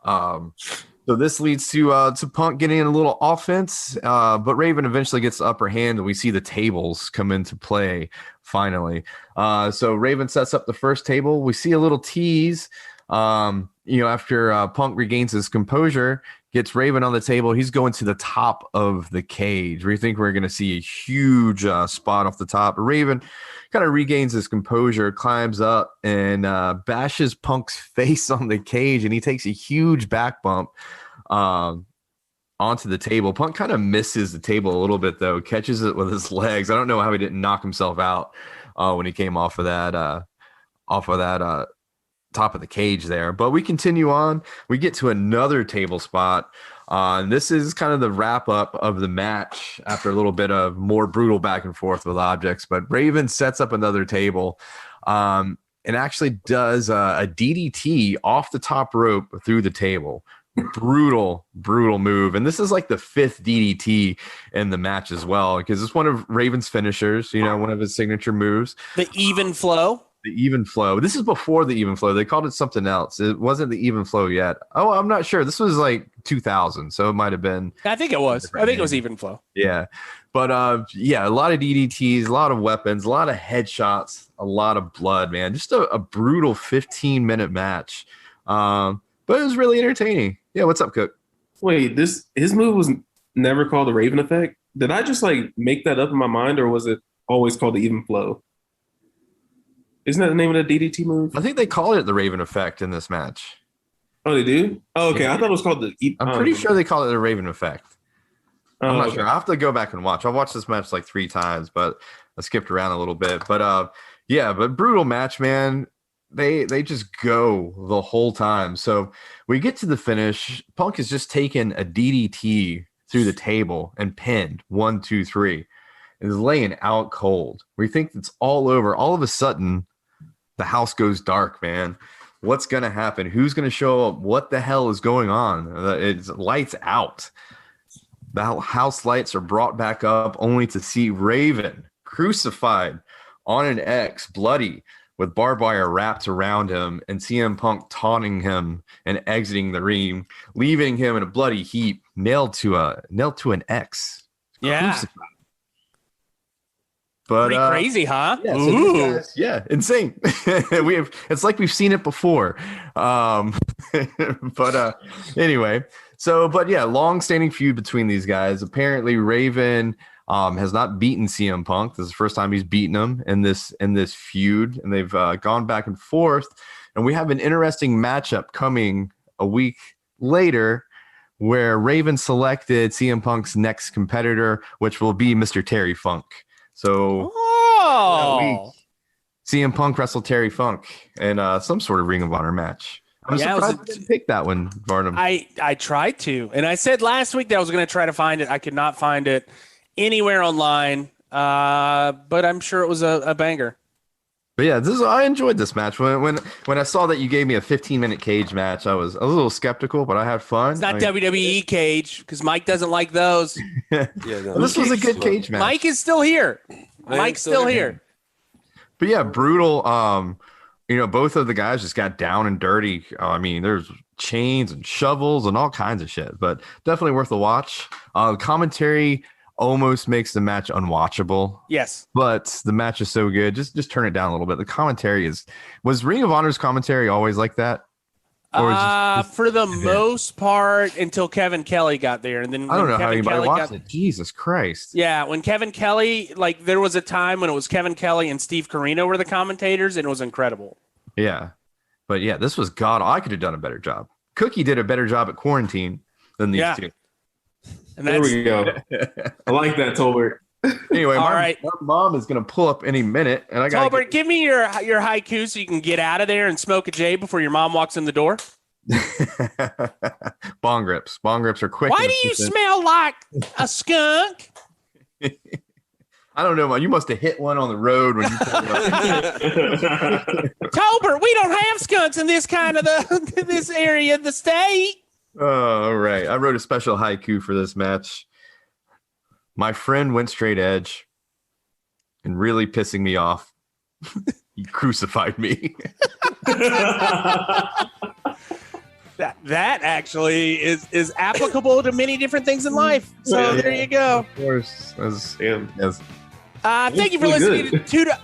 So this leads to Punk getting in a little offense, but Raven eventually gets the upper hand, and we see the tables come into play finally. So Raven sets up the first table. We see a little tease. After Punk regains his composure, gets Raven on the table, he's going to the top of the cage. We think we're going to see a huge spot off the top. Raven kind of regains his composure, climbs up, and bashes Punk's face on the cage, and he takes a huge back bump onto the table. Punk kind of misses the table a little bit, though, catches it with his legs. I don't know how he didn't knock himself out when he came off of that top of the cage there. But we continue on. We get to another table spot. And this is kind of the wrap up of the match after a little bit of more brutal back and forth with objects. But Raven sets up another table and actually does a DDT off the top rope through the table. Brutal move. And this is like the 5th DDT in the match as well, because it's one of Raven's finishers, one of his signature moves. The even flow. The even flow. This is before the even flow. They called it something else. It wasn't the even flow yet. Oh, I'm not sure. This was like 2000, so it might have been. I think it was. I think it was even flow. Yeah, but a lot of DDTs, a lot of weapons, a lot of headshots, a lot of blood. Man, just a brutal 15-minute match. But it was really entertaining. Yeah, what's up, Cook? Wait, his move was never called the Raven effect? Did I just like make that up in my mind, or was it always called the even flow? Isn't that the name of the DDT move? I think they called it the Raven effect in this match. Oh, they do? Oh, okay. Yeah. I thought it was called the. I'm pretty sure they call it the Raven effect. I'm not okay. sure. I'll have to go back and watch. I've watched this match like 3 times, but I skipped around a little bit. But but brutal match, man. They just go the whole time. So we get to the finish. Punk has just taken a DDT through the table and pinned 1, 2, 3. And is laying out cold. We think it's all over. All of a sudden, the house goes dark, man. What's going to happen? Who's going to show up? What the hell is going on? It's lights out. The house lights are brought back up only to see Raven crucified on an X, bloody, with barbed wire wrapped around him, and CM Punk taunting him and exiting the ring, leaving him in a bloody heap, nailed to an X. Yeah. Crucified. But pretty crazy, huh? Yeah, so these guys, insane. It's like we've seen it before. Anyway, So, but yeah, long-standing feud between these guys. Apparently, Raven has not beaten CM Punk. This is the first time he's beaten him in this feud, and they've gone back and forth. And we have an interesting matchup coming a week later, where Raven selected CM Punk's next competitor, which will be Mr. Terry Funk. So that week, CM Punk wrestled Terry Funk in some sort of Ring of Honor match. I'm surprised I didn't pick that one, Varnam. I tried to, and I said last week that I was going to try to find it. I could not find it anywhere online, but I'm sure it was a banger. But yeah, I enjoyed this match. When I saw that you gave me a 15-minute cage match, I was a little skeptical, but I had fun. It's not WWE cage because Mike doesn't like those. This was a good cage match. Mike is still here. Mike's still here. But yeah, brutal. Both of the guys just got down and dirty. I mean, there's chains and shovels and all kinds of shit, but definitely worth a watch. Commentary almost makes the match unwatchable. Yes. But the match is so good. Just turn it down a little bit. The commentary was Ring of Honor's commentary always like that? Or just for the most part until Kevin Kelly got there. And then I don't know Kevin how anybody Kelly watched it. Jesus Christ. Yeah, when Kevin Kelly, there was a time when it was Kevin Kelly and Steve Corino were the commentators, and it was incredible. Yeah. But yeah, this was God. I could have done a better job. Cookie did a better job at quarantine than these two. And there we go. I like that, Tolbert. Anyway, my mom is going to pull up any minute, and I got Tolbert, give me your HighKu so you can get out of there and smoke a J before your mom walks in the door. Bong grips are quick. Why do you smell like a skunk? I don't know, man. You must have hit one on the road when you pulled up. Tolbert, we don't have skunks in this this area of the state. Oh, all right. I wrote a special HighKu for this match. My friend went straight edge and really pissing me off. He crucified me. That actually is applicable to many different things in life. So there you go. Of course. Yes. Thank you for listening to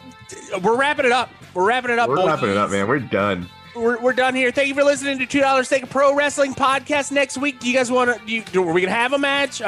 We're wrapping it up. We're wrapping it up, man. We're done. We're done here. Thank you for listening to $2 Steak, a pro wrestling podcast. Next week, do you guys want to? Are we gonna have a match?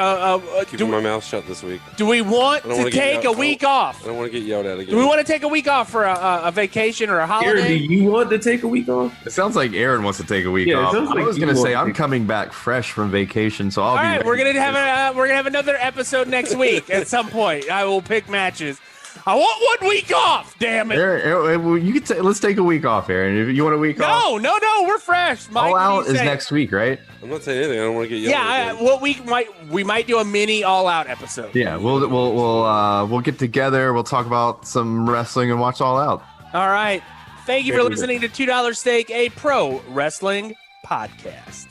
Keeping my mouth shut this week. Do we want to take a week off? I don't want to get yelled at again. Do we want to take a week off for a vacation or a holiday? Aaron, do you want to take a week off? It sounds like Aaron wants to take a week off. I was gonna say I'm coming back fresh from vacation, so I'll be. All right, we're gonna have another episode next week at some point. I will pick matches. I want 1 week off, damn it. Aaron, you can let's take a week off, Aaron. If you want a week off. No, we're fresh. Mike, All Out is next week, right? I'm not saying anything. I don't want to get yelled at. Yeah, we might do a mini All Out episode. Yeah, we'll get together. We'll talk about some wrestling and watch All Out. All right. Thank you for listening to $2 Steak, a pro wrestling podcast.